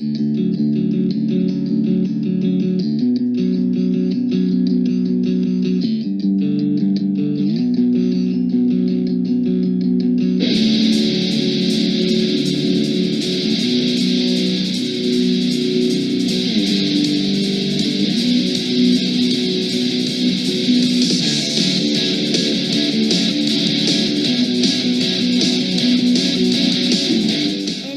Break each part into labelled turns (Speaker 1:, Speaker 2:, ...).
Speaker 1: And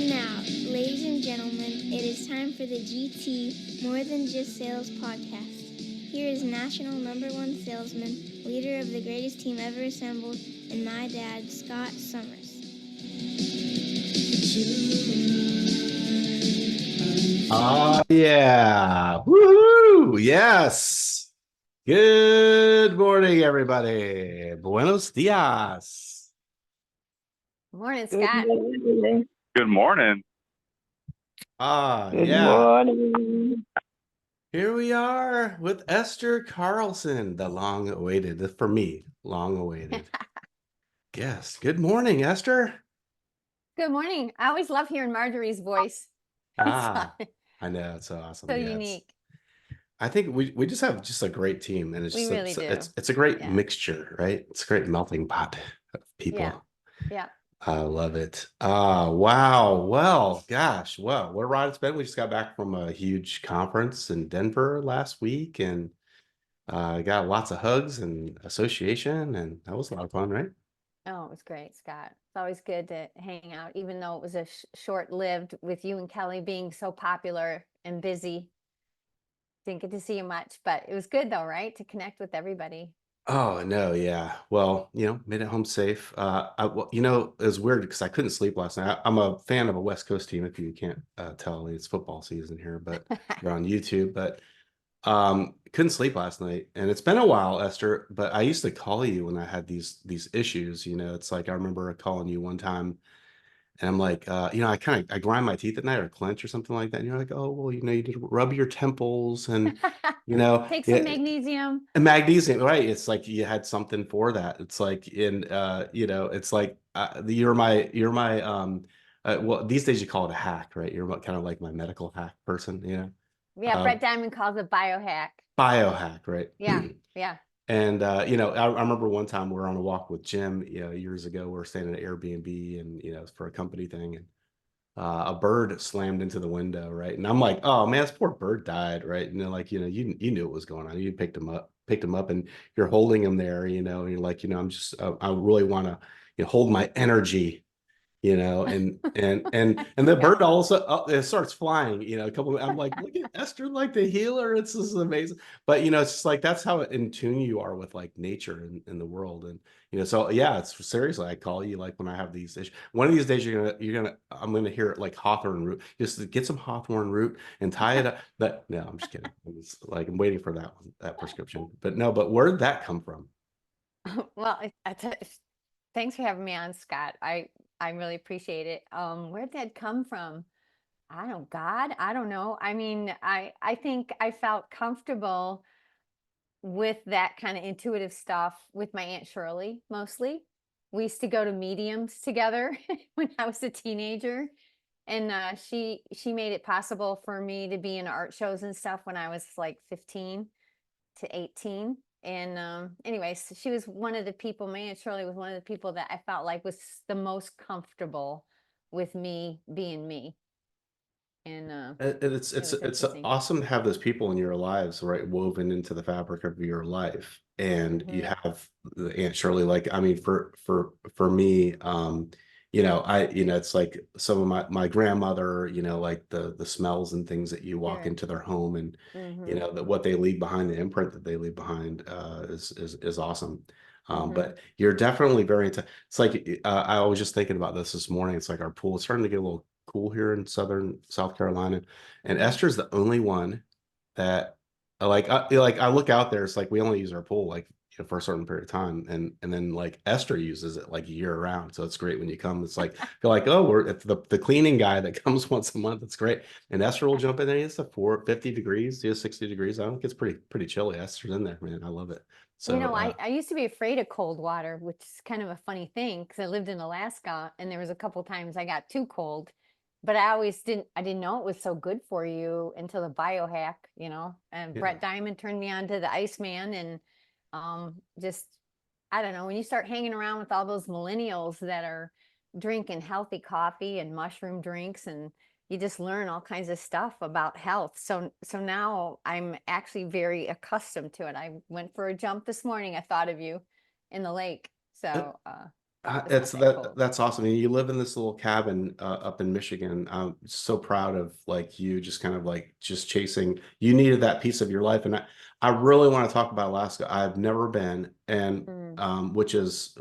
Speaker 1: now, ladies and gentlemen, it is time for the GT More Than Just Sales podcast. Here is national #1 salesman, leader of the greatest team ever assembled, and my dad, Scott Summers.
Speaker 2: Yeah. Woohoo! Yes. Good morning, everybody. Buenos dias.
Speaker 3: Morning,
Speaker 4: Good
Speaker 3: Scott.
Speaker 4: morning.
Speaker 5: Good morning.
Speaker 4: Good
Speaker 2: Yeah.
Speaker 4: morning.
Speaker 2: Here we are with Esther Carlson, the long-awaited, for me, long-awaited guest. Good morning, Esther.
Speaker 3: Good morning. I always love hearing Marjorie's voice.
Speaker 2: I know, it's so awesome.
Speaker 3: So
Speaker 2: Yeah,
Speaker 3: unique.
Speaker 2: I think we just have just a great team, and it's
Speaker 3: We
Speaker 2: just
Speaker 3: really do.
Speaker 2: it's a great
Speaker 3: Yeah.
Speaker 2: mixture, right? It's a great melting pot of people.
Speaker 3: Yeah.
Speaker 2: I love it. Wow. Well, gosh, well, what a ride it's been. We just got back from a huge conference in Denver last week, and got lots of hugs and association, and that was a lot of fun, right?
Speaker 3: Oh, it was great, Scott. It's always good to hang out, even though it was a short-lived with you and Kelly being so popular and busy. Didn't get to see you much, but it was good though, right? To connect with everybody.
Speaker 2: Oh no, yeah. Well, made it home safe. It was weird because I couldn't sleep last night. I'm a fan of a West Coast team, if you can't tell. It's football season here, but you're on YouTube. But couldn't sleep last night, and it's been a while, Esther. But I used to call you when I had these issues. It's like I remember calling you one time, and I'm like, I grind my teeth at night or clench or something like that. And you're like, oh well, you need to rub your temples and
Speaker 3: Take some magnesium.
Speaker 2: and magnesium, right? It's like you had something for that. It's like it's like you're my well, these days you call it a hack, right? You're kind of like my medical hack person,
Speaker 3: Yeah, Brett Diamond calls it biohack.
Speaker 2: Biohack, right?
Speaker 3: Yeah. Yeah.
Speaker 2: And I remember one time we were on a walk with Jim, years ago. We were staying at an Airbnb, and for a company thing, and a bird slammed into the window, right? And I'm like, oh man, this poor bird died, right? And they're like, you knew what was going on. You picked him up, and you're holding him there, and you're like, I'm just, I really want to, hold my energy, and the bird also it starts flying, a couple. I'm like, look at Esther, like the healer. This is amazing. But it's just like that's how in tune you are with like nature and the world, and so yeah, it's seriously. I call you like when I have these issues. One of these days I'm gonna hear it like hawthorn root. Just get some hawthorn root and tie it up. No, I'm just kidding. I'm waiting for that prescription. But no, but where'd that come from?
Speaker 3: Well, thanks for having me on, Scott. I really appreciate it. Where'd that come from? God, I don't know. I mean, I think I felt comfortable with that kind of intuitive stuff with my Aunt Shirley, mostly. We used to go to mediums together when I was a teenager. And she made it possible for me to be in art shows and stuff when I was like 15 to 18. And anyways, she was one of the people, my Aunt Shirley was one of the people that I felt like was the most comfortable with me being me. And
Speaker 2: It's
Speaker 3: interesting.
Speaker 2: awesome to have those people in your lives, right, woven into the fabric of your life. And you have the Aunt Shirley, like, I mean, for me, it's like some of my grandmother, like the smells and things that you walk
Speaker 3: Sure.
Speaker 2: into their home, and
Speaker 3: Mhm.
Speaker 2: that what they leave behind, the imprint that they leave behind, is awesome.
Speaker 3: Mhm.
Speaker 2: But you're definitely very into. It's like I was just thinking about this morning. It's like our pool is starting to get a little cool here in southern South Carolina, and Esther's the only one that I look out there. It's like we only use our pool like for a certain period of time, and then like Esther uses it like year round. So it's great when you come. It's like you're like, oh, we're it's the cleaning guy that comes once a month. It's great, and Esther will jump in there. It's a 50 degrees, 60 degrees. I think it's pretty chilly. Esther's in there, man. I love it. So
Speaker 3: I used to be afraid of cold water, which is kind of a funny thing because I lived in Alaska and there was a couple times I got too cold. but I didn't know it was so good for you until the biohack, you know, and
Speaker 2: Yeah.
Speaker 3: Brett Diamond turned me on to the Iceman and just, I don't know, when you start hanging around with all those millennials that are drinking healthy coffee and mushroom drinks, and you just learn all kinds of stuff about health. So now I'm actually very accustomed to it. I went for a jump this morning. I thought of you in the lake. So it's not that cold.
Speaker 2: That's awesome. And you live in this little cabin up in Michigan. I'm so proud of like you just kind of like just chasing. You needed that piece of your life, and I really want to talk about Alaska. I've never been, and which is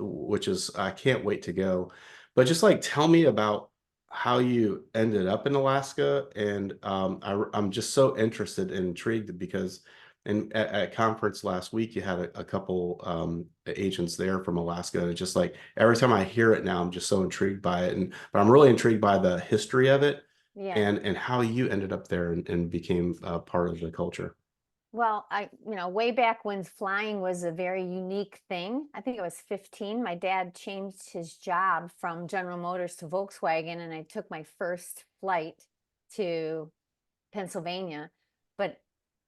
Speaker 2: I can't wait to go. But just like tell me about how you ended up in Alaska, and I'm just so interested and intrigued because. And at conference last week, you had a couple agents there from Alaska, and it's just like every time I hear it now, I'm just so intrigued by it. But I'm really intrigued by the history of it,
Speaker 3: Yeah.
Speaker 2: and how you ended up there and became part of the culture.
Speaker 3: Well, way back when flying was a very unique thing, I think I was 15. My dad changed his job from General Motors to Volkswagen, and I took my first flight to Pennsylvania. But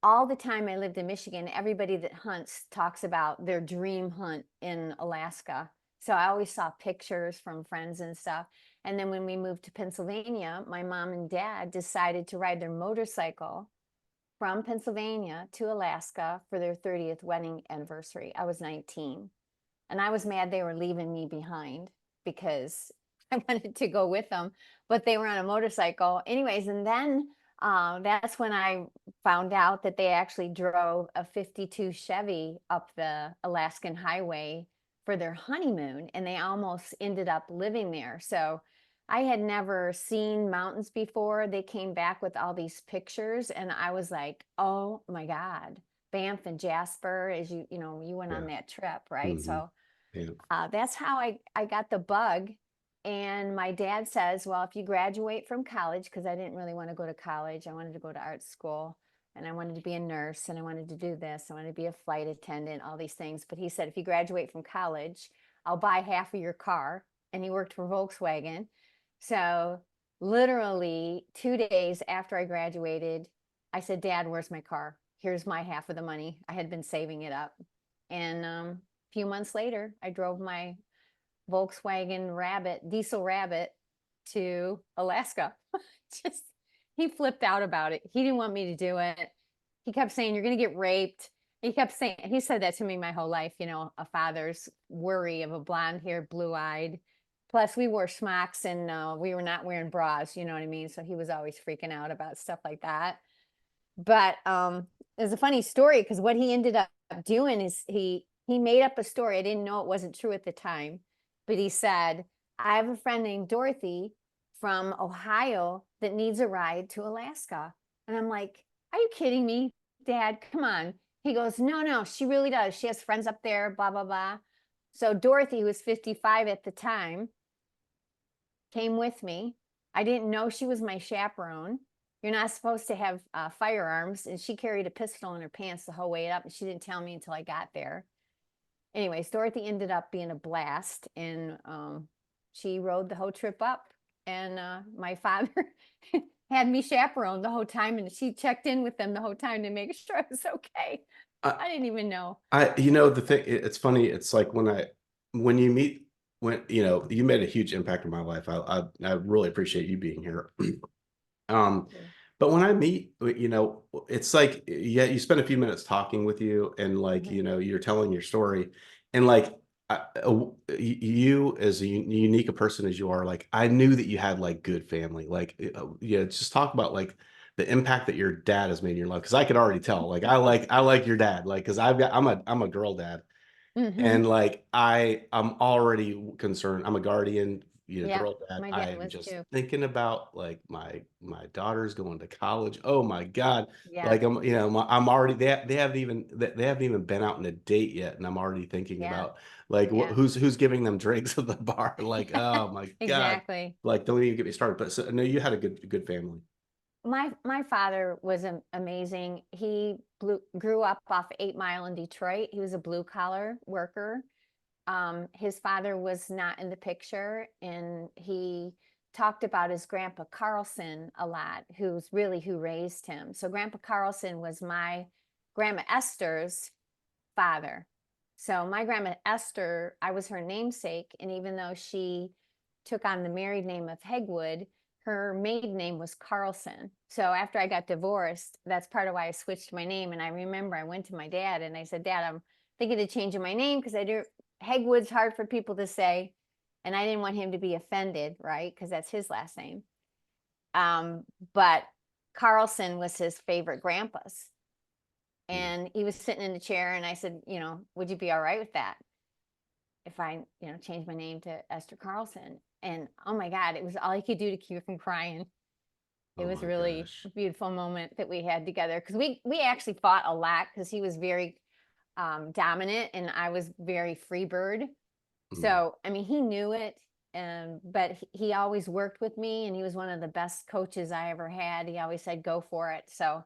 Speaker 3: all the time I lived in Michigan, everybody that hunts talks about their dream hunt in Alaska. So I always saw pictures from friends and stuff. And then when we moved to Pennsylvania, my mom and dad decided to ride their motorcycle from Pennsylvania to Alaska for their 30th wedding anniversary. I was 19. And I was mad they were leaving me behind because I wanted to go with them, but they were on a motorcycle. Anyways, and then that's when I found out that they actually drove a 52 Chevy up the Alaskan highway for their honeymoon, and they almost ended up living there. So I had never seen mountains before. They came back with all these pictures, and I was like, oh my God. Banff and Jasper, as you went on that trip, right? So that's how I got the bug. And my dad says, well, if you graduate from college, because I didn't really want to go to college, I wanted to go to art school, and I wanted to be a nurse, and I wanted to do this, I wanted to be a flight attendant, all these things. But he said, if you graduate from college, I'll buy half of your car. And he worked for Volkswagen. So literally 2 days after I graduated, I said, Dad, where's my car? Here's my half of the money. I had been saving it up. And a few months later, I drove my Volkswagen Rabbit, diesel Rabbit, to Alaska. Just, he flipped out about it. He didn't want me to do it. He kept saying, you're going to get raped. He said that to me my whole life, a father's worry of a blonde haired, blue eyed. Plus, we wore smocks and we were not wearing bras, you know what I mean? So he was always freaking out about stuff like that. But there's a funny story because what he ended up doing is he made up a story. I didn't know it wasn't true at the time, but he said, I have a friend named Dorothy from Ohio that needs a ride to Alaska. And I'm like, are you kidding me, Dad? Come on. He goes, no, she really does. She has friends up there, blah, blah, blah. So Dorothy, who was 55 at the time, came with me. I didn't know she was my chaperone. You're not supposed to have firearms. And she carried a pistol in her pants the whole way up. And she didn't tell me until I got there. Anyways, Dorothy ended up being a blast. And she rode the whole trip up. And my father had me chaperoned the whole time. And she checked in with them the whole time to make sure I was okay. I didn't even know.
Speaker 2: The thing, it's funny. It's like when you meet, you made a huge impact in my life. I really appreciate you being here. But when I meet, it's like, yeah, you spend a few minutes talking with you, and like, you're telling your story, and like, you as a unique a person as you are, like, I knew that you had like good family, like, just talk about like the impact that your dad has made in your life. Cause I could already tell, like, I like your dad, like, cause I'm a girl dad. And like I'm already concerned. I'm a guardian, girl dad.
Speaker 3: My dad
Speaker 2: I'm
Speaker 3: was
Speaker 2: just
Speaker 3: too.
Speaker 2: thinking about like my daughter's going to college. Oh my God.
Speaker 3: Yeah.
Speaker 2: Like I'm already they haven't even been out on a date yet, and I'm already thinking about like who's giving them drinks at the bar. Like, oh my God.
Speaker 3: Exactly.
Speaker 2: Like, don't even get me started. But so, no, you had a good family.
Speaker 3: My father was amazing. He grew up off 8 Mile in Detroit. He was a blue collar worker. His father was not in the picture, and he talked about his grandpa Carlson a lot, who's really who raised him. So Grandpa Carlson was my grandma Esther's father. So my grandma Esther, I was her namesake, and even though she took on the married name of Hegwood, her maiden name was Carlson. So after I got divorced, that's part of why I switched my name. And I remember I went to my dad and I said, Dad, I'm thinking of changing my name because I do Hegwood's hard for people to say, and I didn't want him to be offended, right? Because that's his last name. But Carlson was his favorite grandpa's. And he was sitting in the chair and I said, would you be all right with that? If I, change my name to Esther Carlson. And oh my God, it was all he could do to keep me from crying. It was really a beautiful moment that we had together. Cause we actually fought a lot because he was very dominant and I was very free bird. So, I mean, he knew it, but he always worked with me and he was one of the best coaches I ever had. He always said, go for it. So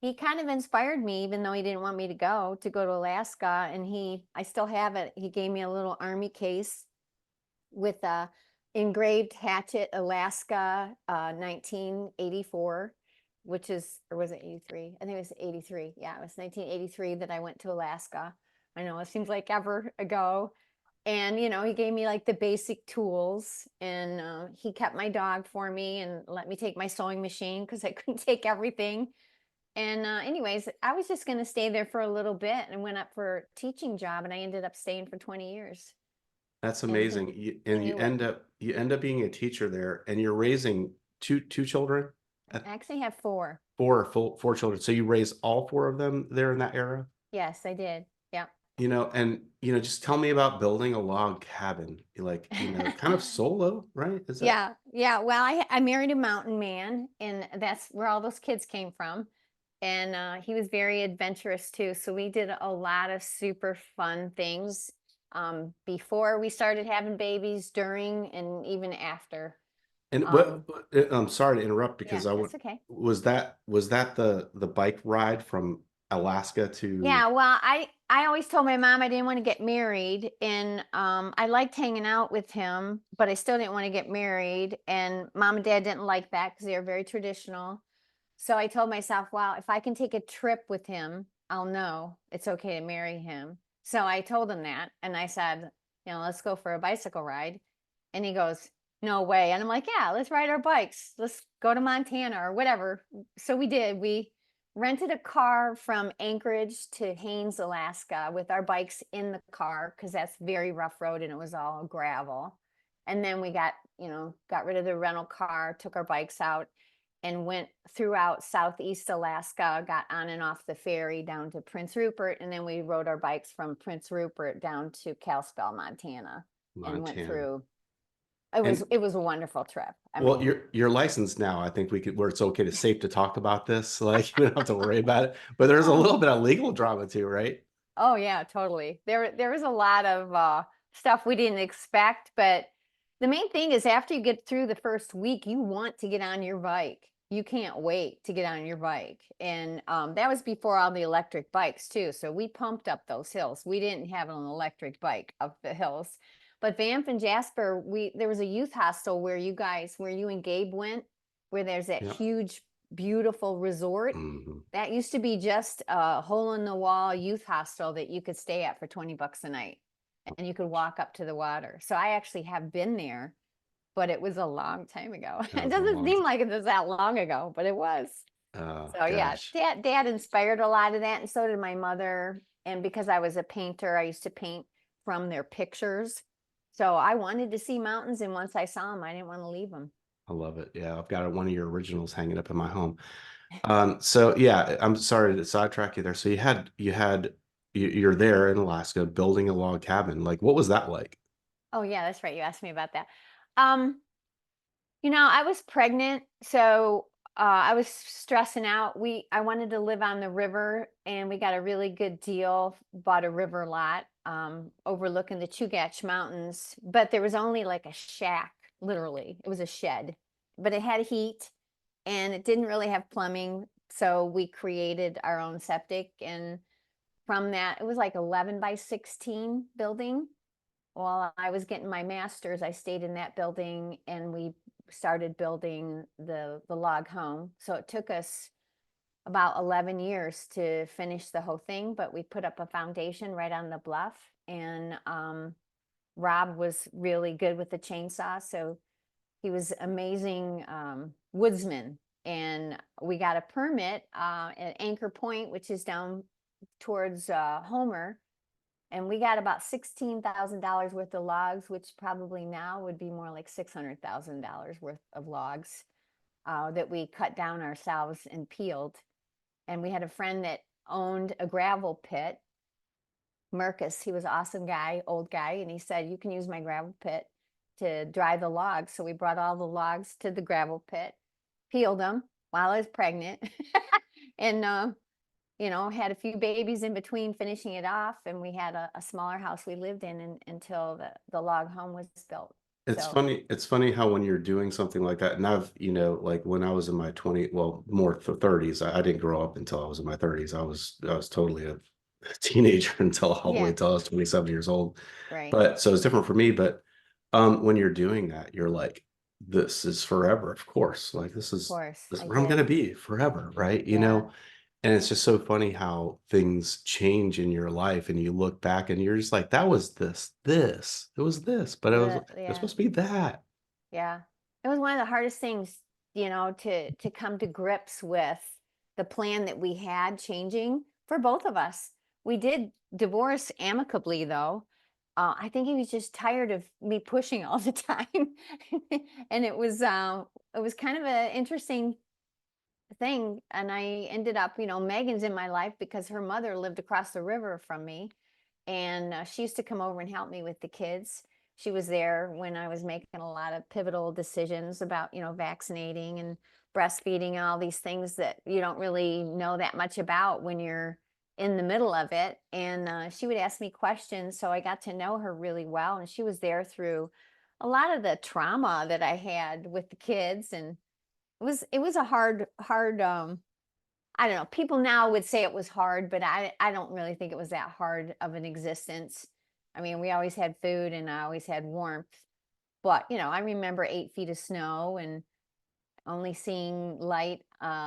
Speaker 3: he kind of inspired me, even though he didn't want me to go to Alaska. And I still have it. He gave me a little army case with a engraved Hatchet, Alaska, 1984, or was it 83? I think it was 83. Yeah, it was 1983 that I went to Alaska. I know it seems like ever ago. And, he gave me like the basic tools and he kept my dog for me and let me take my sewing machine because I couldn't take everything. And anyways, I was just going to stay there for a little bit and went up for a teaching job and I ended up staying for 20 years.
Speaker 2: That's
Speaker 3: And
Speaker 2: amazing.
Speaker 3: he
Speaker 2: You
Speaker 3: knew it.
Speaker 2: end up being a teacher there, and you're raising two children.
Speaker 3: I actually have 4.
Speaker 2: Four children. So you raised all 4 of them there in that era.
Speaker 3: Yes, I did. Yeah.
Speaker 2: Just tell me about building a log cabin, like, kind of solo, right? Is that?
Speaker 3: Yeah. Yeah. Well, I married a mountain man and that's where all those kids came from. And he was very adventurous too. So we did a lot of super fun things before we started having babies, during, and even after.
Speaker 2: And I'm sorry to interrupt because
Speaker 3: Yeah, that's okay.
Speaker 2: was that the bike ride from Alaska to?
Speaker 3: Yeah, well, I always told my mom I didn't want to get married, and I liked hanging out with him, but I still didn't want to get married. And Mom and Dad didn't like that because they were very traditional. So I told myself, well, if I can take a trip with him, I'll know it's okay to marry him. So I told him that, and I said, let's go for a bicycle ride. And he goes, no way. And I'm like, yeah, let's ride our bikes. Let's go to Montana or whatever. So we did. We rented a car from Anchorage to Haines, Alaska with our bikes in the car because that's very rough road and it was all gravel. And then we got rid of the rental car, took our bikes out and went throughout Southeast Alaska, got on and off the ferry down to Prince Rupert. And then we rode our bikes from Prince Rupert down to Kalispell, Montana. And went through. It was a wonderful trip.
Speaker 2: Well, you're licensed now. I think where it's okay to safe to talk about this. Like, you don't have to worry about it. But there's a little bit of legal drama too, right?
Speaker 3: Oh yeah, totally. There was a lot of stuff we didn't expect, but the main thing is after you get through the first week, you want to get on your bike. You can't wait to get on your bike. And that was before all the electric bikes too. So we pumped up those hills. We didn't have an electric bike up the hills. But Banff and Jasper, there was a youth hostel where you and Gabe went, where there's that huge, beautiful resort.
Speaker 2: Mm-hmm.
Speaker 3: That used to be just a hole in the wall youth hostel that you could stay at for $20 a night. And you could walk up to the water. So I actually have been there, but it was a long time ago. It doesn't seem like it was that long ago, but it was. So yeah, Dad inspired a lot of that. And so did my mother. And because I was a painter, I used to paint from their pictures. So I wanted to see mountains, and once I saw them, I didn't want to leave them.
Speaker 2: I love it. Yeah, I've got one of your originals hanging up in my home. So yeah, I'm sorry to sidetrack you there. So you're there in Alaska building a log cabin. Like, what was that like?
Speaker 3: Oh yeah, that's right. You asked me about that. I was pregnant, so I was stressing out. I wanted to live on the river, and we got a really good deal. Bought a river lot overlooking the Chugach Mountains, but there was only like a shack. Literally, it was a shed, but it had heat, and it didn't really have plumbing. So we created our own septic, and from that, it was like 11 by 16 building. while I was getting my master's, I stayed in that building and we started building the log home. So it took us about 11 years to finish the whole thing, but we put up a foundation right on the bluff, and Rob was really good with the chainsaw. So he was amazing woodsman, and we got a permit at Anchor Point, which is down towards Homer, and we got about $16,000 worth of logs, which probably now would be more like $600,000 worth of logs that we cut down ourselves and peeled. And we had a friend that owned a gravel pit, Mercus. He was an awesome guy, old guy, and he said, you can use my gravel pit to dry the logs. So we brought all the logs to the gravel pit, peeled them while I was pregnant, and had a few babies in between finishing it off, and we had a smaller house we lived in until the log home was built.
Speaker 2: It's
Speaker 3: So
Speaker 2: funny. It's funny how when you're doing something like that, and like when I was in my 30s, I didn't grow up until I was in my 30s. I was totally a teenager until all the way
Speaker 3: Yeah.
Speaker 2: until I was 27 years old.
Speaker 3: right,
Speaker 2: But so it's different for me. But when you're doing that, you're like, this is forever, of course. Like
Speaker 3: of course,
Speaker 2: this is
Speaker 3: I
Speaker 2: where I'm gonna
Speaker 3: did.
Speaker 2: be forever, right?
Speaker 3: Yeah.
Speaker 2: And it's just so funny how things change in your life, and you look back and you're just like, that was it was this, but it was
Speaker 3: Yeah.
Speaker 2: supposed to be that.
Speaker 3: Yeah. It was one of the hardest things, to come to grips with the plan that we had changing for both of us. We did divorce amicably, though. I think he was just tired of me pushing all the time. And it was kind of an interesting thing. And I ended up, Megan's in my life because her mother lived across the river from me, and she used to come over and help me with the kids. She was there when I was making a lot of pivotal decisions about, vaccinating and breastfeeding and all these things that you don't really know that much about when you're in the middle of it. And she would ask me questions, so I got to know her really well, and she was there through a lot of the trauma that I had with the kids. And it was a hard I don't know. People now would say it was hard, but I don't really think it was that hard of an existence. I mean, we always had food and I always had warmth. But, I remember 8 feet of snow and only seeing light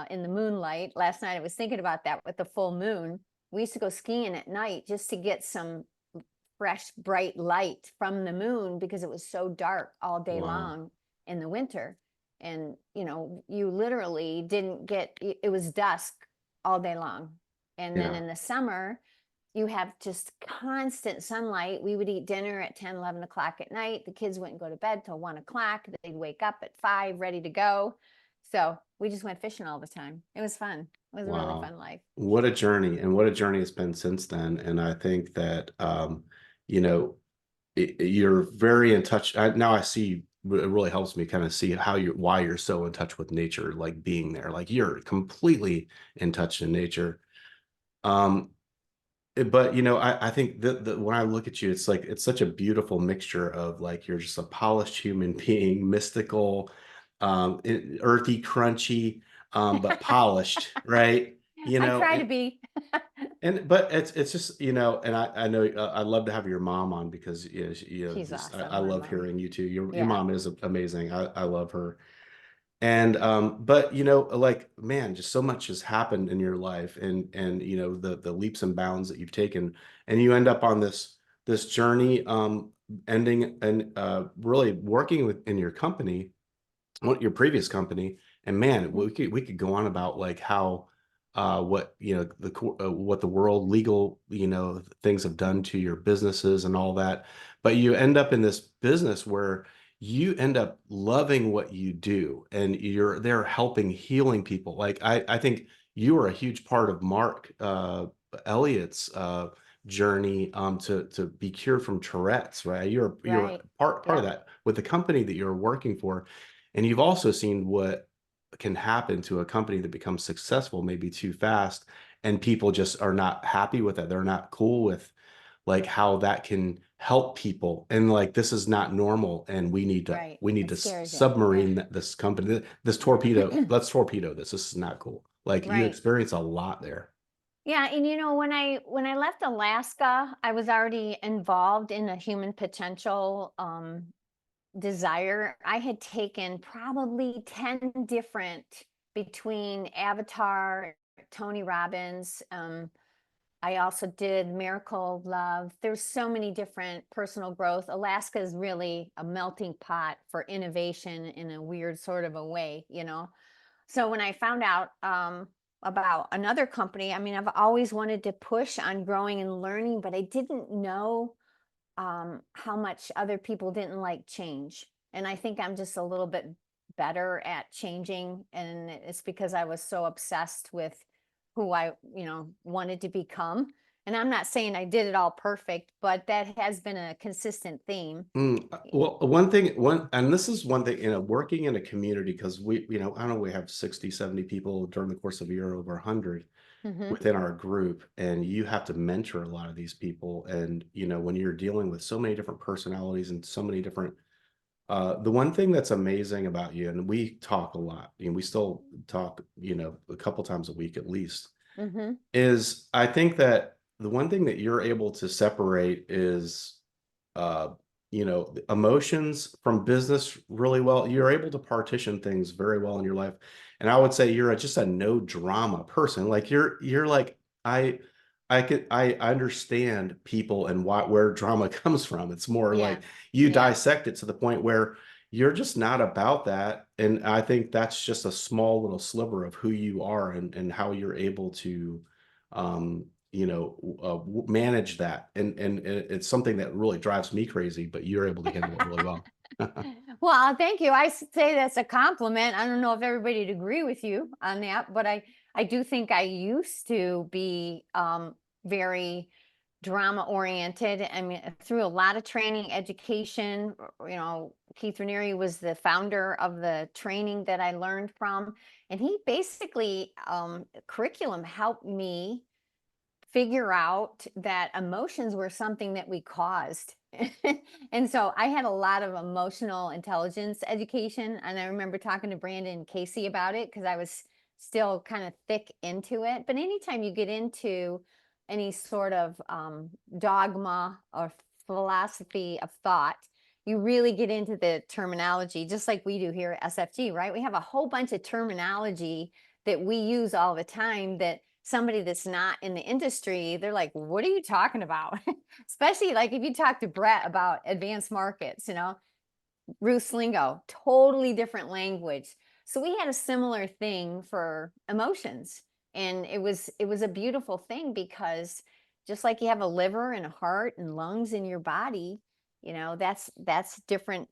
Speaker 3: in the moonlight. Last night I was thinking about that with the full moon. We used to go skiing at night just to get some fresh, bright light from the moon because it was so dark all day
Speaker 2: Wow.
Speaker 3: long in the winter. And, you literally didn't get, it was dusk all day long. And then
Speaker 2: Yeah.
Speaker 3: in the summer, you have just constant sunlight. We would eat dinner at 10, 11 o'clock at night. The kids wouldn't go to bed till 1 o'clock. They'd wake up at 5, ready to go. So we just went fishing all the time. It was fun. It was a really
Speaker 2: Wow.
Speaker 3: fun life.
Speaker 2: What a journey, and what a journey it's been since then. And I think that, you know, you're very in touch. Now I see, it really helps me kind of see why you're so in touch with nature, like being there, like you're completely in touch in nature. Um, but I think that when I look at you, it's like it's such a beautiful mixture of like you're just a polished human being, mystical, earthy, crunchy, but polished, right?
Speaker 3: I try to be.
Speaker 2: But it's just and I know I'd love to have your mom on because
Speaker 3: She's
Speaker 2: just
Speaker 3: awesome,
Speaker 2: I
Speaker 3: my
Speaker 2: love
Speaker 3: mom.
Speaker 2: hearing you too. Your
Speaker 3: Yeah.
Speaker 2: mom is amazing. I love her. And but like man, just so much has happened in your life, and the leaps and bounds that you've taken, and you end up on this journey, ending and really working in your company, your previous company. And man, we could go on about like how what what the world legal things have done to your businesses and all that, but you end up in this business where you end up loving what you do, and you're there helping, healing people. Like I think you are a huge part of Mark Elliott's journey to be cured from Tourette's, right? You're
Speaker 3: Right.
Speaker 2: part of
Speaker 3: Yeah.
Speaker 2: that with the company that you're working for. And you've also seen what can happen to a company that becomes successful maybe too fast, and people just are not happy with it. They're not cool with like how that can help people, and like this is not normal, and
Speaker 3: Right.
Speaker 2: we need
Speaker 3: It
Speaker 2: to
Speaker 3: scares you.
Speaker 2: submarine this company, this torpedo. Let's torpedo this. This is not cool. Like you
Speaker 3: Right.
Speaker 2: experience a lot there.
Speaker 3: Yeah, and when I left Alaska, I was already involved in a human potential desire. I had taken probably 10 different between Avatar, Tony Robbins. I also did Miracle of Love. There's so many different personal growth. Alaska is really a melting pot for innovation in a weird sort of a way. So when I found out about another company, I mean, I've always wanted to push on growing and learning, but I didn't know how much other people didn't like change. And I think I'm just a little bit better at changing. And it's because I was so obsessed with who I, wanted to become. And I'm not saying I did it all perfect, but that has been a consistent theme.
Speaker 2: Well, and this is one thing, working in a community, because I don't know, we have 60, 70 people during the course of a year, over 100 within our group, and you have to mentor a lot of these people. And, when you're dealing with so many different personalities and so many different, the one thing that's amazing about you, and we talk a lot, and we still talk, a couple times a week at least,
Speaker 3: Mm-hmm.
Speaker 2: is I think that the one thing that you're able to separate is uh the emotions from business really well. You're able to partition things very well in your life, and I would say you're just a no drama person. Like you're like, I understand people and where drama comes from. It's more
Speaker 3: Yeah.
Speaker 2: like you
Speaker 3: Yeah.
Speaker 2: dissect it to the point where you're just not about that. And I think that's just a small little sliver of who you are, and how you're able to um manage that. And it's something that really drives me crazy, but you're able to handle it really well.
Speaker 3: Well, thank you. Say that's a compliment. I don't know if everybody'd agree with you on that, but I do think I used to be very drama oriented. I mean, through a lot of training, education. Keith Raniere was the founder of the training that I learned from, and he basically curriculum helped me figure out that emotions were something that we caused. And so I had a lot of emotional intelligence education. And I remember talking to Brandon Casey about it because I was still kind of thick into it. But anytime you get into any sort of dogma or philosophy of thought, you really get into the terminology, just like we do here at SFG, right? We have a whole bunch of terminology that we use all the time that somebody that's not in the industry, they're like, what are you talking about? Especially like if you talk to Brett about advanced markets, Bruce lingo, totally different language. So we had a similar thing for emotions. And it was a beautiful thing because just like you have a liver and a heart and lungs in your body, that's different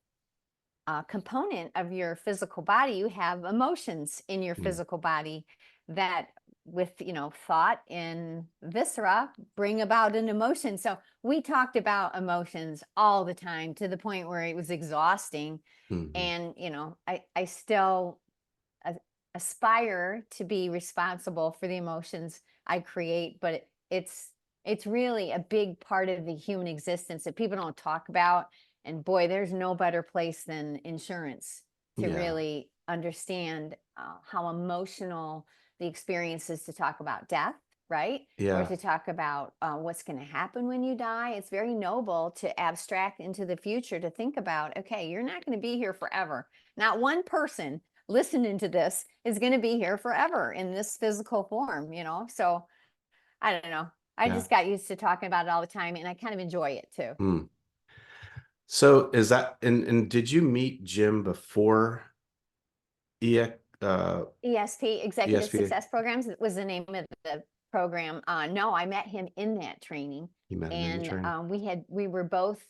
Speaker 3: component of your physical body. You have emotions in your physical body that with thought and viscera bring about an emotion. So we talked about emotions all the time to the point where it was exhausting. And I still aspire to be responsible for the emotions I create, but it's really a big part of the human existence that people don't talk about. And boy, there's no better place than insurance to
Speaker 2: Yeah.
Speaker 3: really understand how emotional the experience is, to talk about death, right? Or
Speaker 2: Yeah.
Speaker 3: to talk about what's going to happen when you die. It's very noble to abstract into the future, to think about, okay, you're not going to be here forever. Not one person listening to this is going to be here forever in this physical form, So I don't know. I
Speaker 2: Yeah.
Speaker 3: just got used to talking about it all the time, and I kind of enjoy it too.
Speaker 2: So is that, and did you meet Jim before
Speaker 3: ESP, Executive
Speaker 2: ESP?
Speaker 3: Success Programs, was the name of the program. No, I met him in that training,
Speaker 2: You met him in the
Speaker 3: and
Speaker 2: training.
Speaker 3: we were both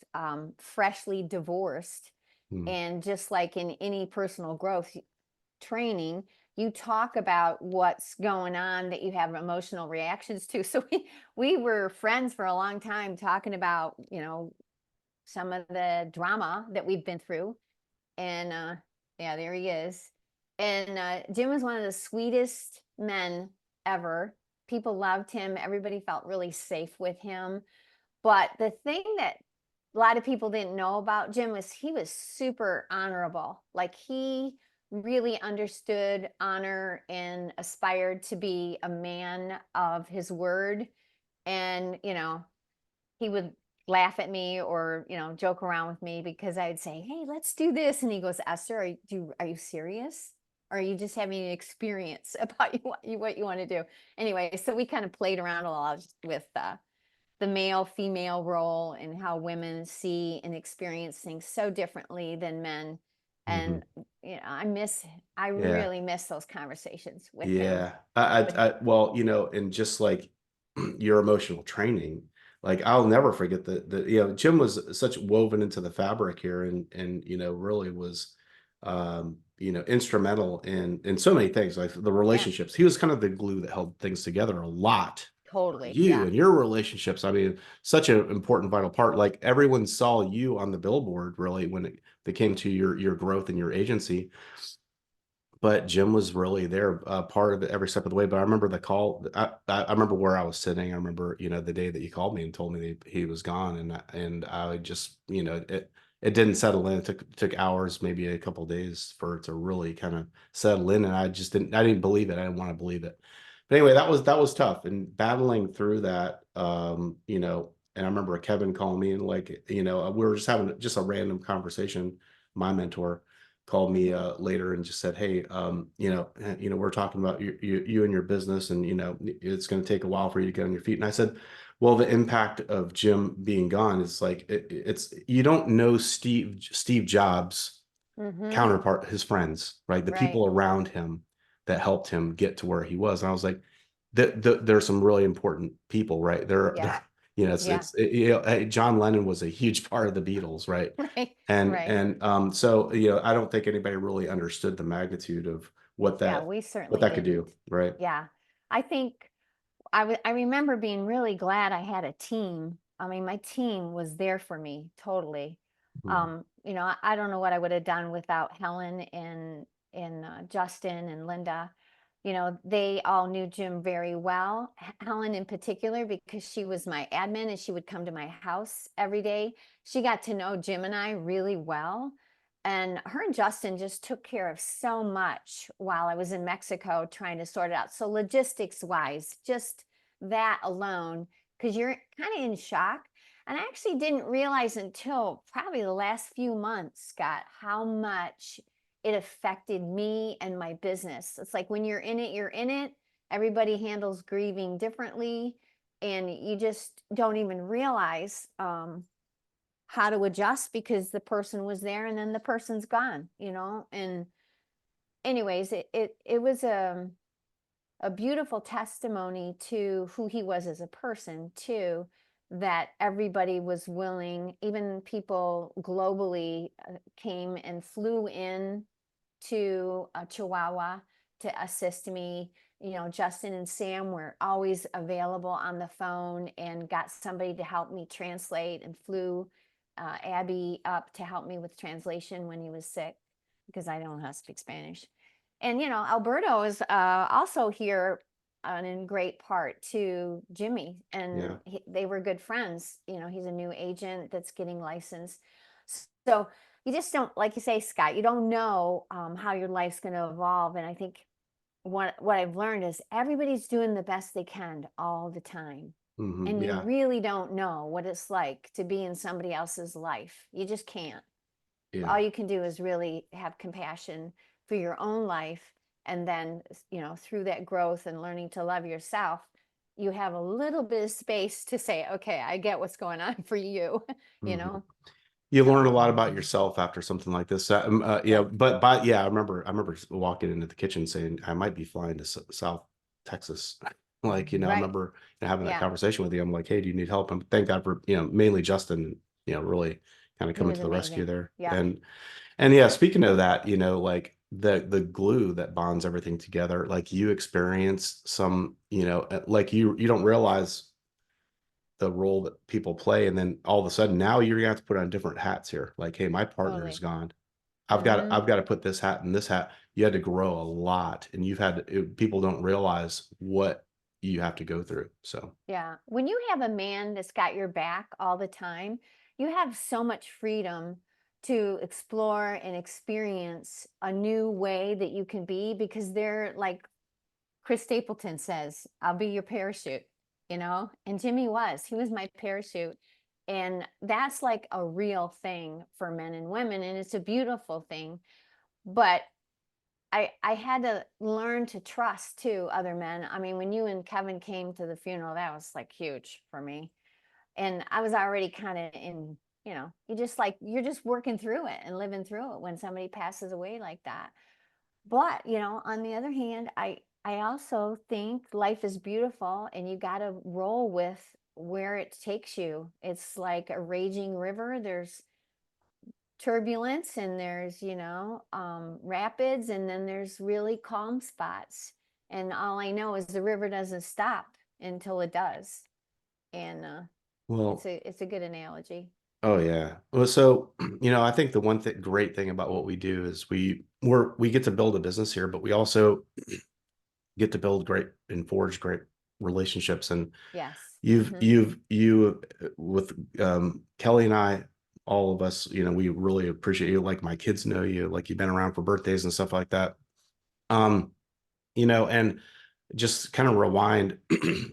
Speaker 3: freshly divorced,
Speaker 2: Hmm.
Speaker 3: and just like in any personal growth training, you talk about what's going on that you have emotional reactions to. So we were friends for a long time, talking about some of the drama that we've been through. And yeah, there he is. And Jim was one of the sweetest men ever. People loved him. Everybody felt really safe with him. But the thing that a lot of people didn't know about Jim was he was super honorable. Like he really understood honor and aspired to be a man of his word. And, he would laugh at me or, joke around with me because I'd say, "Hey, let's do this." And he goes, "Esther, are you serious? Or are you just having an experience about what you want to do?" Anyway, so we kind of played around a lot with the male female role and how women see and experience things so differently than men.
Speaker 2: Mhm.
Speaker 3: And I
Speaker 2: Yeah.
Speaker 3: really miss those conversations with him.
Speaker 2: Yeah. Well, and just like your emotional training, like I'll never forget Jim was such woven into the fabric here and really was instrumental in so many things, like the
Speaker 3: Yeah,
Speaker 2: relationships. He was kind of the glue that held things together a lot.
Speaker 3: totally.
Speaker 2: You
Speaker 3: Yeah.
Speaker 2: and your relationships, I mean, such an important vital part. Like everyone saw you on the billboard really when they came to your growth and your agency, but Jim was really there, part of it every step of the way. But I remember the call. I remember where I was sitting. I remember, the day that you called me and told me that he was gone, and I just, it didn't settle in. It took hours, maybe a couple of days for it to really kind of settle in, and I didn't believe it. I didn't want to believe it. But anyway, that was tough, and battling through that, And I remember Kevin calling me and like, we were just having just a random conversation. My mentor called me later and just said, "Hey, we're talking about you and your business, and it's going to take a while for you to get on your feet." And I said, "Well, the impact of Jim being gone is like it's you don't know Steve Jobs'
Speaker 3: Mm-hmm.
Speaker 2: counterpart, his friends, right? The
Speaker 3: Right.
Speaker 2: people around him that helped him get to where he was." And I was like, "There's some really important people, right? They're
Speaker 3: Yeah.
Speaker 2: they're
Speaker 3: Yeah.
Speaker 2: John Lennon was a huge part of the Beatles, right?"
Speaker 3: Right.
Speaker 2: And
Speaker 3: Right.
Speaker 2: and so I don't think anybody really understood the magnitude of what
Speaker 3: Yeah,
Speaker 2: that
Speaker 3: we
Speaker 2: what
Speaker 3: certainly
Speaker 2: that could do,
Speaker 3: didn't.
Speaker 2: right?
Speaker 3: Yeah. I think I remember being really glad I had a team. I mean, my team was there for me totally.
Speaker 2: Mhm.
Speaker 3: I don't know what I would have done without Helen and Justin and Linda. They all knew Jim very well. Helen in particular, because she was my admin and she would come to my house every day. She got to know Jim and I really well. And her and Justin just took care of so much while I was in Mexico trying to sort it out. So logistics wise, just that alone, because you're kind of in shock. And I actually didn't realize until probably the last few months, Scott, how much it affected me and my business. It's like when you're in it, you're in it. Everybody handles grieving differently, and you just don't even realize how to adjust because the person was there and then the person's gone. And anyways, it was a beautiful testimony to who he was as a person too, that everybody was willing, even people globally came and flew in to Chihuahua to assist me. Justin and Sam were always available on the phone and got somebody to help me translate and flew Abby up to help me with translation when he was sick because I don't know how to speak Spanish. And, Alberto is also here in great part to Jimmy, and
Speaker 2: Yeah.
Speaker 3: they were good friends. He's a new agent that's getting licensed. So you just don't, like you say, Scott, you don't know how your life's going to evolve. And I think what I've learned is everybody's doing the best they can all the time. And you
Speaker 2: Yeah.
Speaker 3: really don't know what it's like to be in somebody else's life. You just can't.
Speaker 2: Yeah.
Speaker 3: All you can do is really have compassion for your own life. And then, through that growth and learning to love yourself, you have a little bit of space to say, okay, I get what's going on for you, you
Speaker 2: Mhm.
Speaker 3: know?
Speaker 2: You learn a
Speaker 3: So,
Speaker 2: lot about yourself after something like this. Yeah,
Speaker 3: yeah.
Speaker 2: but yeah, I remember walking into the kitchen saying I might be flying to South Texas. Like, I
Speaker 3: Right.
Speaker 2: remember having that
Speaker 3: Yeah.
Speaker 2: conversation with you. I'm like, "Hey, do you need help?" And thank God for, mainly Justin, really kind of
Speaker 3: He
Speaker 2: coming
Speaker 3: was
Speaker 2: to the rescue
Speaker 3: amazing.
Speaker 2: there.
Speaker 3: Yeah.
Speaker 2: And yeah, speaking of that, like the glue that bonds everything together, like you experience some, like you don't realize the role that people play, and then all of a sudden now you're gonna have to put on different hats here. Like, hey, my partner is
Speaker 3: Totally.
Speaker 2: gone.
Speaker 3: Hmm.
Speaker 2: I've got to put this hat in this hat. You had to grow a lot, and people don't realize what you have to go through. So
Speaker 3: Yeah. When you have a man that's got your back all the time, you have so much freedom to explore and experience a new way that you can be, because they're like Chris Stapleton says, I'll be your parachute, you know? And Jimmy he was my parachute. And that's like a real thing for men and women. And it's a beautiful thing. But I had to learn to trust too other men. I mean, when you and Kevin came to the funeral, that was like huge for me. And I was already kind of in, you know, you're just working through it and living through it when somebody passes away like that. But, you know, on the other hand, I also think life is beautiful and you got to roll with where it takes you. It's like a raging river. There's turbulence and there's, you know, rapids, and then there's really calm spots. And all I know is the river doesn't stop until it does. And
Speaker 2: Well,
Speaker 3: it's a good analogy.
Speaker 2: oh yeah. Well, so I think the one great thing about what we do is we get to build a business here, but we also get to build great and forge great relationships. And
Speaker 3: Yes.
Speaker 2: you with Kelly and I, all of us, we really appreciate you. Like my kids know you, like you've been around for birthdays and stuff like that. And just kind of rewind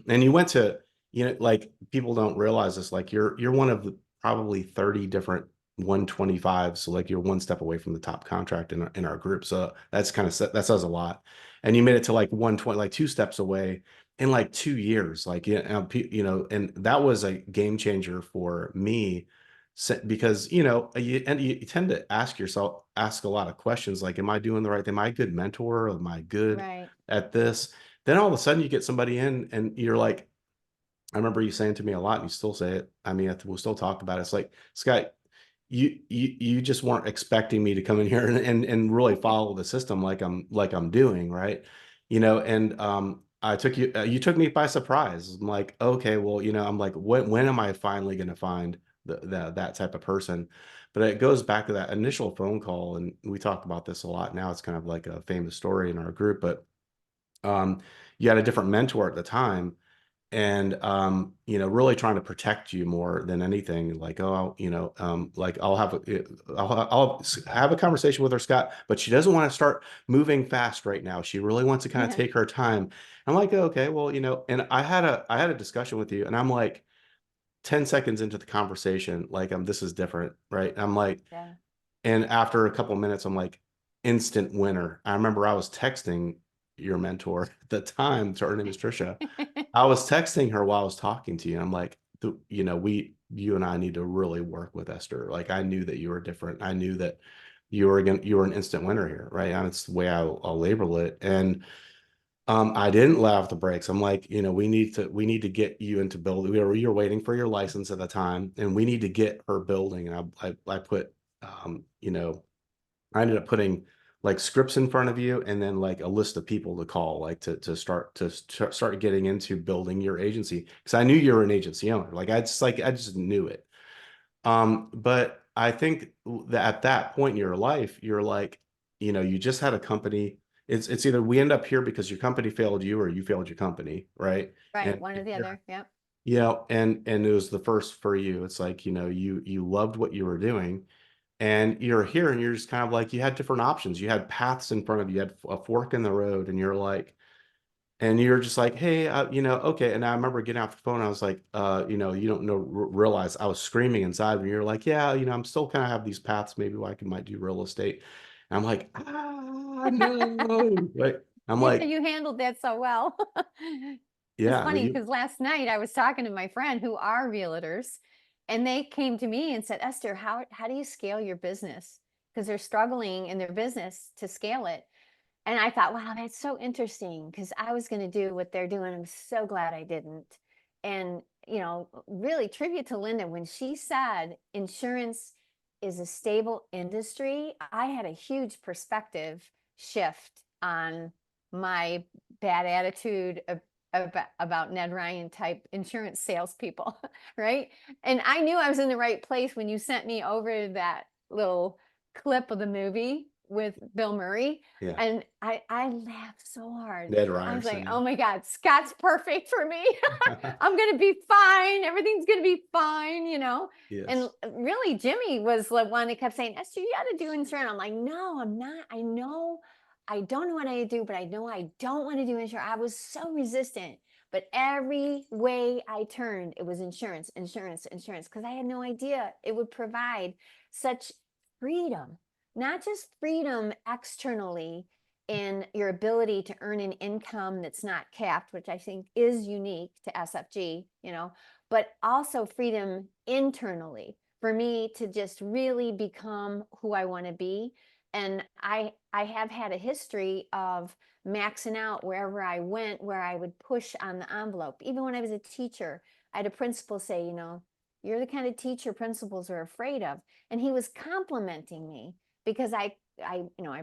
Speaker 2: and you went to, like people don't realize this, like you're one of the probably 30 different 125. So like you're one step away from the top contract in our group. So that's that says a lot. And you made it to like 120, like two steps away in like 2 years. Like, and that was a game changer for me because, you tend to ask a lot of questions. Like, am I doing the right thing? Am I a good mentor? Am I good
Speaker 3: Right.
Speaker 2: at this? Then all of a sudden you get somebody in and you're like, I remember you saying to me a lot, and you still say it. I mean, we'll still talk about it. It's like, Scott, you just weren't expecting me to come in here and really follow the system like I'm doing, right? And I took you took me by surprise. I'm like, okay, well, I'm like, when am I finally going to find that type of person? But it goes back to that initial phone call, and we talk about this a lot now. It's kind of like a famous story in our group, but you had a different mentor at the time, and really trying to protect you more than anything. Like, oh, like I'll have a conversation with her, Scott, but she doesn't want to start moving fast right now. She really wants to kind of take her time. I'm like, okay, well, and I had a discussion with you, and I'm like 10 seconds into the conversation, like, this is different, right? I'm like,
Speaker 3: Yeah.
Speaker 2: and after a couple of minutes, I'm like, instant winner. I remember I was texting your mentor at the time. Her name is Trisha. I was texting her while I was talking to you. I'm like, you and I need to really work with Esther. Like, I knew that you were different. I knew that you were an instant winner here, right? And it's the way I'll label it. And I didn't let off the brakes. I'm like, we need to get you into building. You're waiting for your license at the time, and we need to get her building. And I put, I ended up putting like scripts in front of you, and then like a list of people to call, like to start getting into building your agency, because I knew you were an agency owner. Like I just knew it. But I think that at that point in your life, you're like, you just had a company. It's either we end up here because your company failed you or you failed your company, right?
Speaker 3: Right.
Speaker 2: And
Speaker 3: One or the other. Yep.
Speaker 2: and it was the first for you. It's like, you loved what you were doing, and you're here, and you're just kind of like, you had different options. You had paths in front of you. You had a fork in the road, and you're just like, hey, okay. And I remember getting off the phone. I was like, you don't realize I was screaming inside when you're like, yeah, I'm still kind of have these paths. Maybe I might do real estate. And I'm like, no, right? I'm
Speaker 3: Yeah,
Speaker 2: like,
Speaker 3: you handled that so well. It's
Speaker 2: yeah,
Speaker 3: funny because last night I was talking to my friend who are realtors, and they came to me and said, Esther, how do you scale your business? Because they're struggling in their business to scale it. And I thought, wow, that's so interesting, because I was going to do what they're doing. I'm so glad I didn't. And, really tribute to Linda when she said insurance is a stable industry. I had a huge perspective shift on my bad attitude about Ned Ryan type insurance salespeople, right? And I knew I was in the right place when you sent me over that little clip of the movie with Bill Murray.
Speaker 2: Yeah.
Speaker 3: And I laughed so hard.
Speaker 2: Ned
Speaker 3: I was like,
Speaker 2: Ryerson.
Speaker 3: oh my God, Scott's perfect for me. I'm going to be fine. Everything's going to be fine, you know? And
Speaker 2: Yes.
Speaker 3: really, Jimmy was the one that kept saying, Esther, you got to do insurance. I'm like, no, I'm not. I know I don't know what I do, but I know I don't want to do insurance. I was so resistant. But every way I turned, it was insurance, insurance, insurance, because I had no idea it would provide such freedom, not just freedom externally in your ability to earn an income that's not capped, which I think is unique to SFG, you know, but also freedom internally for me to just really become who I want to be. And I have had a history of maxing out wherever I went, where I would push on the envelope. Even when I was a teacher, I had a principal say, you know, you're the kind of teacher principals are afraid of. And he was complimenting me because I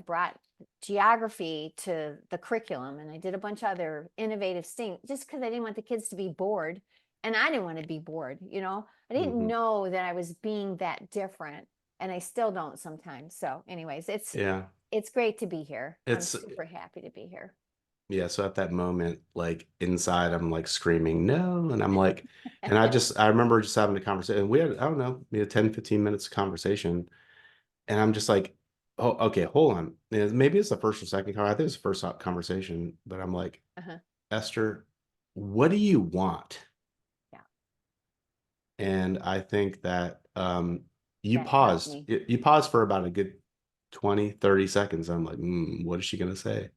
Speaker 3: brought geography to the curriculum, and I did a bunch of other innovative things just because I didn't want the kids to be bored. And I didn't want to be bored, you know. I didn't
Speaker 2: Mhm.
Speaker 3: know that I was being that different, and I still don't sometimes. So anyways,
Speaker 2: Yeah.
Speaker 3: it's great to be here. I'm
Speaker 2: It's
Speaker 3: super happy to be here.
Speaker 2: yeah. So at that moment, like inside, I'm like screaming, no. And I'm like, and I remember just having a conversation. And we had, I don't know, maybe 10, 15 minutes of conversation. And I'm just like, oh, okay, hold on. And maybe it's the first or second I think it's the first conversation, but I'm like,
Speaker 3: Uh-huh.
Speaker 2: Esther, what do you want?
Speaker 3: Yeah.
Speaker 2: And I think that you
Speaker 3: That helped
Speaker 2: paused.
Speaker 3: me.
Speaker 2: You paused for about a good 20, 30 seconds. I'm like, what is she gonna say?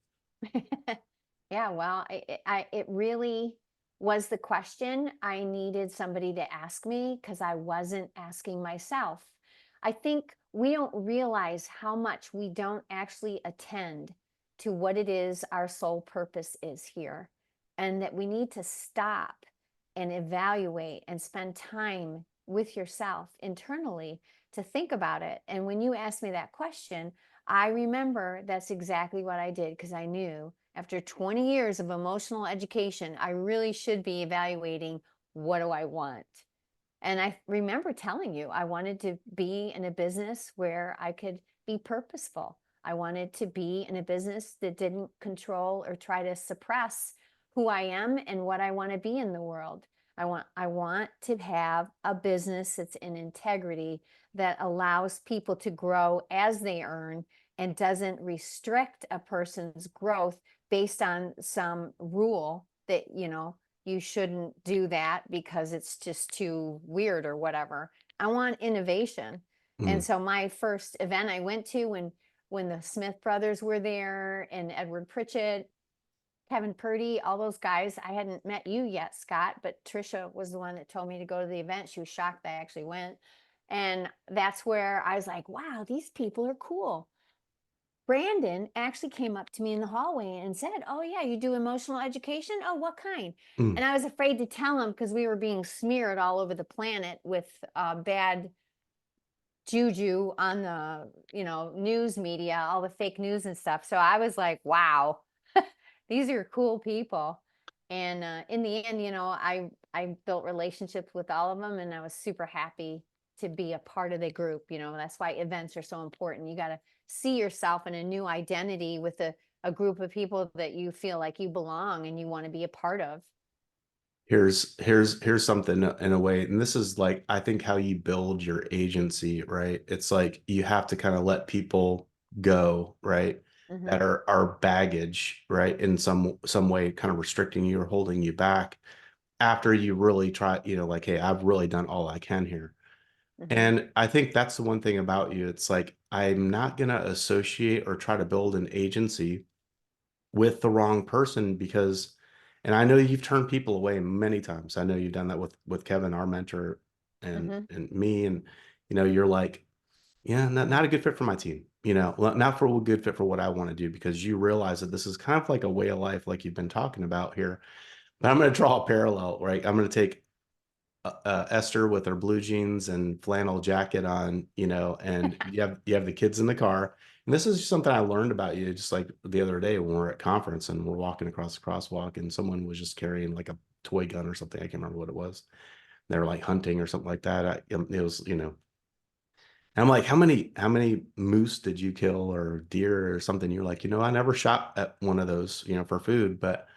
Speaker 3: Yeah, well, it really was the question I needed somebody to ask me because I wasn't asking myself. I think we don't realize how much we don't actually attend to what it is our sole purpose is here, and that we need to stop and evaluate and spend time with yourself internally to think about it. And when you asked me that question, I remember that's exactly what I did because I knew after 20 years of emotional education, I really should be evaluating what do I want. And I remember telling you I wanted to be in a business where I could be purposeful. I wanted to be in a business that didn't control or try to suppress who I am and what I want to be in the world. I want to have a business that's in integrity that allows people to grow as they earn and doesn't restrict a person's growth based on some rule that, you know, you shouldn't do that because it's just too weird or whatever. I want innovation. And
Speaker 2: Mm.
Speaker 3: so my first event I went to when the Smith brothers were there and Edward Pritchett, Kevin Purdy, all those guys, I hadn't met you yet, Scott, but Trisha was the one that told me to go to the event. She was shocked I actually went. And that's where I was like, wow, these people are cool. Brandon actually came up to me in the hallway and said, oh, yeah, you do emotional education? Oh, what kind?
Speaker 2: Mm.
Speaker 3: And I was afraid to tell him because we were being smeared all over the planet with bad juju on the, you know, news media, all the fake news and stuff. So I was like, wow, these are cool people. And in the end, you know, I built relationships with all of them, and I was super happy to be a part of the group. You know, that's why events are so important. You got to see yourself in a new identity with a group of people that you feel like you belong and you want to be a part of.
Speaker 2: Here's something in a way, and this is like I think how you build your agency, right? It's like you have to kind of let people go, right?
Speaker 3: Mm-hmm.
Speaker 2: That are baggage, right? In some way, kind of restricting you or holding you back after you really try, you know, like, hey, I've really done all I can here.
Speaker 3: Mm-hmm.
Speaker 2: And I think that's the one thing about you. It's like I'm not gonna associate or try to build an agency with the wrong person because and I know you've turned people away many times. I know you've done that with Kevin, our mentor,
Speaker 3: Mm-hmm.
Speaker 2: and me. And you know, you're like, yeah, not a good fit for my team. You know, not for a good fit for what I want to do because you realize that this is kind of like a way of life, like you've been talking about here. But I'm going to draw a parallel, right? I'm going to take Esther with her blue jeans and flannel jacket on, you know, and you have the kids in the car. And this is something I learned about you just like the other day when we were at conference and we're walking across the crosswalk and someone was just carrying like a toy gun or something. I can't remember what it was. They were like hunting or something like that. It was, you know, And I'm like, how many moose did you kill or deer or something? You're like, I never shot at one of those, for food, but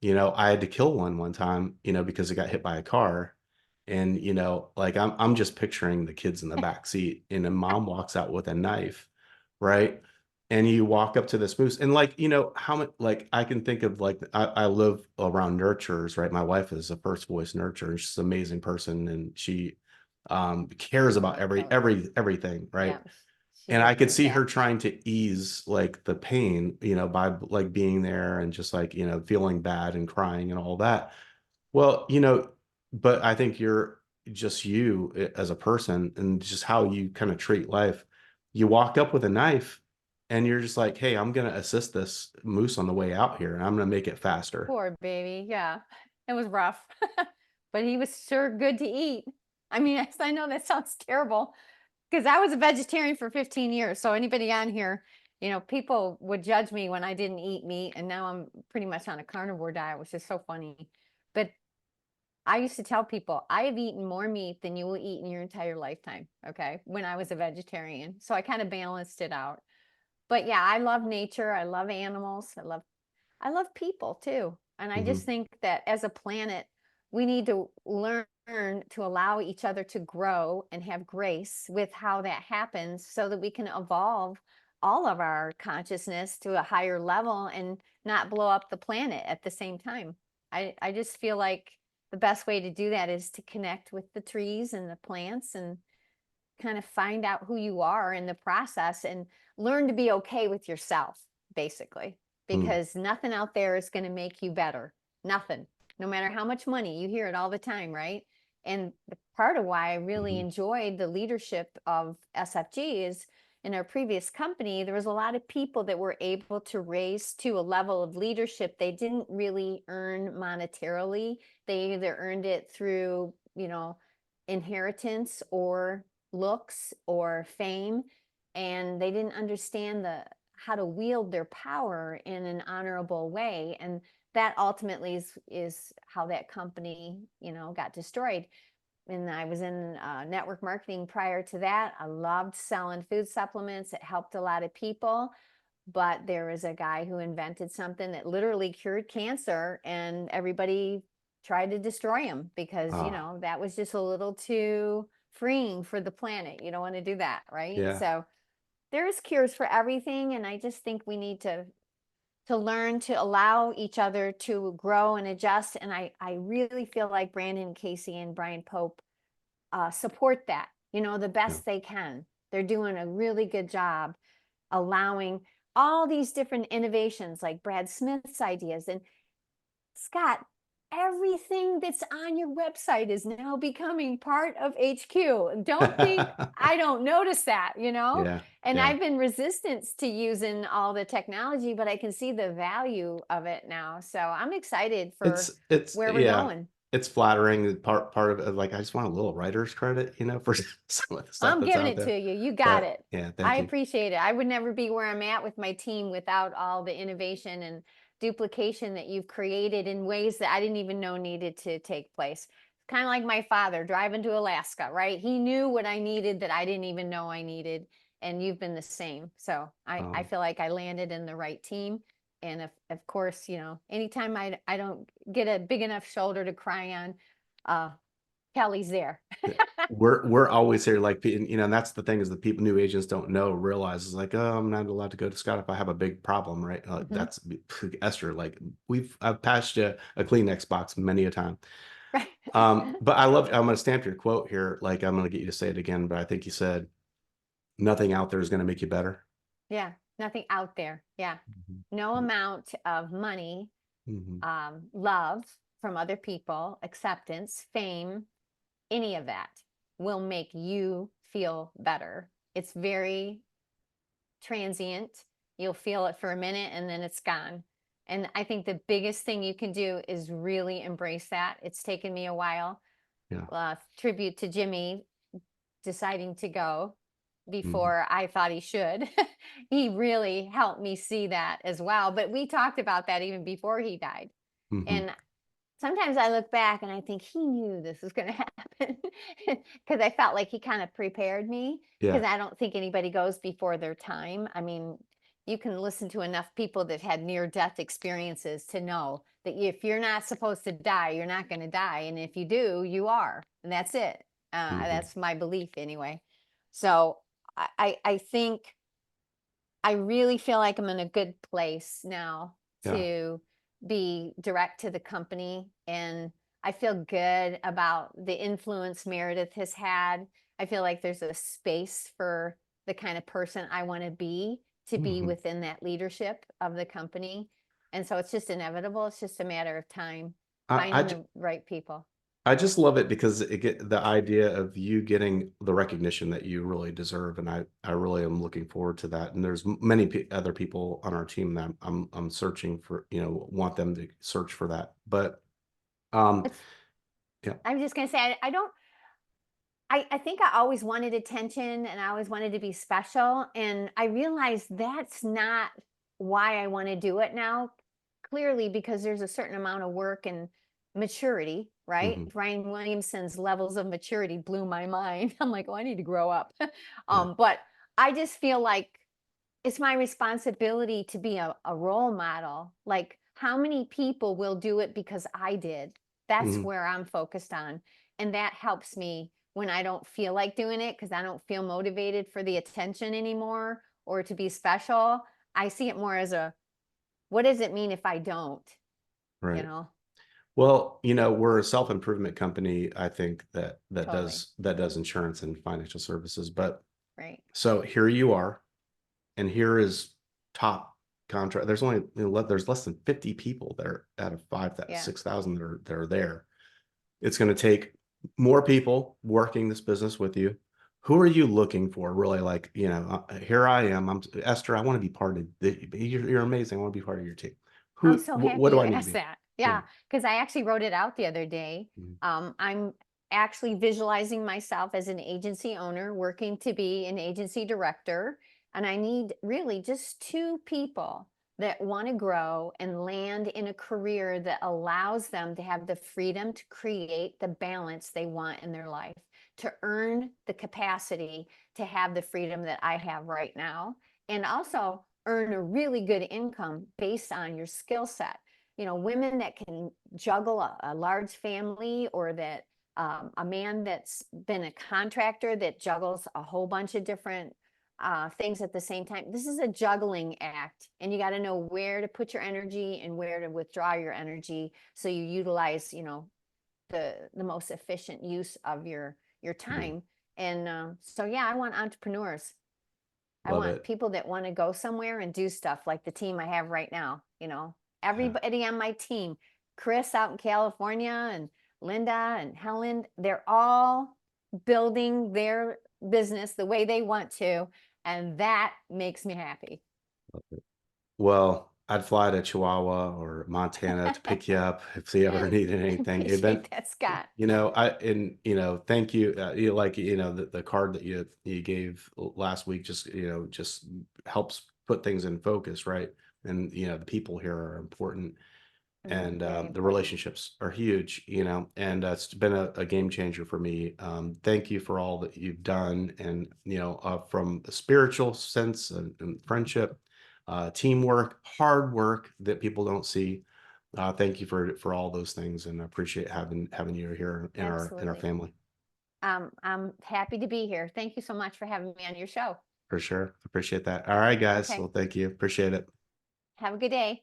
Speaker 2: I had to kill one time, because it got hit by a car. And, like I'm just picturing the kids in the back seat and a mom walks out with a knife, right? And you walk up to this moose and like, how much like I can think of like I live around nurturers, right? My wife is a first voice nurturer. She's an amazing person and she cares about everything, right?
Speaker 3: Yeah, she
Speaker 2: And I
Speaker 3: gives
Speaker 2: could
Speaker 3: me
Speaker 2: see
Speaker 3: that.
Speaker 2: her trying to ease like the pain, by like being there and just like, feeling bad and crying and all that. Well, but I think you're just as a person and just how you kind of treat life. You walk up with a knife and you're just like, hey, I'm going to assist this moose on the way out here and I'm going to make it faster.
Speaker 3: Poor baby. Yeah, it was rough, but he was sure good to eat. I mean, I know that sounds terrible because I was a vegetarian for 15 years. So anybody on here, people would judge me when I didn't eat meat, and now I'm pretty much on a carnivore diet, which is so funny. But I used to tell people I have eaten more meat than you will eat in your entire lifetime. Okay, when I was a vegetarian, so I kind of balanced it out. But yeah, I love nature. I love animals. I love people too. And I
Speaker 2: Hmm.
Speaker 3: just think that as a planet, we need to learn to allow each other to grow and have grace with how that happens so that we can evolve all of our consciousness to a higher level and not blow up the planet at the same time. I just feel like the best way to do that is to connect with the trees and the plants and kind of find out who you are in the process and learn to be okay with yourself, basically,
Speaker 2: Mm.
Speaker 3: because nothing out there is going to make you better. Nothing, no matter how much money. You hear it all the time, right? And part of why I really
Speaker 2: Hmm.
Speaker 3: enjoyed the leadership of SFG is in our previous company, there was a lot of people that were able to raise to a level of leadership they didn't really earn monetarily. They either earned it through, inheritance or looks or fame, and they didn't understand how to wield their power in an honorable way, and that ultimately is how that company got destroyed. And I was in network marketing prior to that. I loved selling food supplements. It helped a lot of people, but there was a guy who invented something that literally cured cancer, and everybody tried to destroy him because
Speaker 2: Ah,
Speaker 3: that was just a little too freeing for the planet. You don't want to do that, right?
Speaker 2: yeah.
Speaker 3: So there's cures for everything, and I just think we need to learn to allow each other to grow and adjust. And I really feel like Brandon Casey and Brian Pope support that, the
Speaker 2: Yeah.
Speaker 3: best they can. They're doing a really good job allowing all these different innovations like Brad Smith's ideas. And Scott, everything that's on your website is now becoming part of HQ. Don't think I don't notice that,
Speaker 2: Yeah.
Speaker 3: And
Speaker 2: Yeah.
Speaker 3: I've been resistant to using all the technology, but I can see the value of it now. So I'm excited for where we're
Speaker 2: Yeah,
Speaker 3: going.
Speaker 2: it's flattering. Part of it, like I just want a little writer's credit, for some of the stuff
Speaker 3: I'm
Speaker 2: that's
Speaker 3: giving
Speaker 2: out
Speaker 3: it to
Speaker 2: there.
Speaker 3: you. You got
Speaker 2: But
Speaker 3: it.
Speaker 2: yeah,
Speaker 3: I
Speaker 2: thank you.
Speaker 3: appreciate it. I would never be where I'm at with my team without all the innovation and duplication that you've created in ways that I didn't even know needed to take place. Kind of like my father driving to Alaska, right? He knew what I needed that I didn't even know I needed. And you've been the same. So I
Speaker 2: Um,
Speaker 3: feel like I landed in the right team. And of course, anytime I don't get a big enough shoulder to cry on, Kelly's there.
Speaker 2: we're always here, like, and that's the thing is the people new agents don't realize is like, oh, I'm not allowed to go to Scott if I have a big problem, right?
Speaker 3: Mhm.
Speaker 2: That's Esther. Like I've passed you a Kleenex box many a time.
Speaker 3: Right.
Speaker 2: But I'm going to stamp your quote here. Like I'm going to get you to say it again, but I think you said nothing out there is going to make you better.
Speaker 3: Yeah, nothing out there. Yeah. No
Speaker 2: Mhm.
Speaker 3: amount of money,
Speaker 2: Mhm.
Speaker 3: love from other people, acceptance, fame, any of that will make you feel better. It's very transient. You'll feel it for a minute and then it's gone. And I think the biggest thing you can do is really embrace that. It's taken me a while.
Speaker 2: Yeah.
Speaker 3: Tribute to Jimmy deciding to go
Speaker 2: Mhm.
Speaker 3: before I thought he should. He really helped me see that as well. But we talked about that even before he died.
Speaker 2: Mhm.
Speaker 3: And sometimes I look back and I think he knew this was going to happen because I felt like he kind of prepared me, because
Speaker 2: Yeah.
Speaker 3: I don't think anybody goes before their time. I mean, you can listen to enough people that had near-death experiences to know that if you're not supposed to die, you're not going to die. And if you do, you are. And that's it.
Speaker 2: Mhm.
Speaker 3: That's my belief anyway. So I think I really feel like I'm in a good place now
Speaker 2: Yeah.
Speaker 3: to be direct to the company. And I feel good about the influence Meredith has had. I feel like there's a space for the kind of person I want to be
Speaker 2: Mhm.
Speaker 3: within that leadership of the company. And so it's just inevitable. It's just a matter of time finding the right people.
Speaker 2: I just love it because it get the idea of you getting the recognition that you really deserve, and I really am looking forward to that. And there's many other people on our team that I'm searching for, want them to search for that. But
Speaker 3: It's,
Speaker 2: yeah.
Speaker 3: I'm just gonna say I don't. I think I always wanted attention and I always wanted to be special. And I realized that's not why I want to do it now. Clearly, because there's a certain amount of work and maturity, right?
Speaker 2: Mhm.
Speaker 3: Brian Williamson's levels of maturity blew my mind. I'm like, oh, I need to grow up.
Speaker 2: Yeah.
Speaker 3: But I just feel like it's my responsibility to be a role model. Like, how many people will do it because I did? That's
Speaker 2: Mhm.
Speaker 3: where I'm focused on. And that helps me when I don't feel like doing it, because I don't feel motivated for the attention anymore or to be special. I see it more as what does it mean if I don't? You
Speaker 2: Right.
Speaker 3: know,
Speaker 2: Well, we're a self-improvement company, I think that
Speaker 3: totally.
Speaker 2: does insurance and financial services. But
Speaker 3: Right.
Speaker 2: so here you are, and here is top contract. There's only there's less than 50 people that are out of 5,000,
Speaker 3: Yeah.
Speaker 2: 6,000 that are there. It's going to take more people working this business with you. Who are you looking for? Really, like, here I am. I'm Esther. I want to be part of you're amazing. I want to be part of your team.
Speaker 3: I'm so
Speaker 2: What
Speaker 3: happy
Speaker 2: do
Speaker 3: you
Speaker 2: I need to
Speaker 3: asked
Speaker 2: be?
Speaker 3: that.
Speaker 2: Yeah.
Speaker 3: Yeah, because I actually wrote it out the other day.
Speaker 2: Mhm.
Speaker 3: I'm actually visualizing myself as an agency owner working to be an agency director. And I need really just two people that want to grow and land in a career that allows them to have the freedom to create the balance they want in their life, to earn the capacity to have the freedom that I have right now, and also earn a really good income based on your skill set. Women that can juggle a large family, or that a man that's been a contractor that juggles a whole bunch of different things at the same time. This is a juggling act, and you got to know where to put your energy and where to withdraw your energy, so you utilize, the most efficient use of your
Speaker 2: Mhm.
Speaker 3: time. And so, yeah, I want entrepreneurs. I
Speaker 2: Love
Speaker 3: want
Speaker 2: it.
Speaker 3: people that want to go somewhere and do stuff like the team I have right now.
Speaker 2: Yeah.
Speaker 3: Everybody on my team, Chris out in California and Linda and Helen, they're all building their business the way they want to. And that makes me happy.
Speaker 2: Well, I'd fly to Chihuahua or Montana to pick you up if you ever needed anything.
Speaker 3: Appreciate that, Scott.
Speaker 2: Thank you. The card that you gave last week just helps put things in focus, right? And the people here are important, and
Speaker 3: Very
Speaker 2: the
Speaker 3: important.
Speaker 2: relationships are huge, and it's been a game changer for me. Thank you for all that you've done, and from a spiritual sense and friendship, teamwork, hard work that people don't see. Thank you for all those things, and I appreciate having you here in our
Speaker 3: Absolutely.
Speaker 2: family.
Speaker 3: I'm happy to be here. Thank you so much for having me on your show.
Speaker 2: For sure. Appreciate that. All right, guys.
Speaker 3: Okay.
Speaker 2: Well, thank you. Appreciate it.
Speaker 3: Have a good day.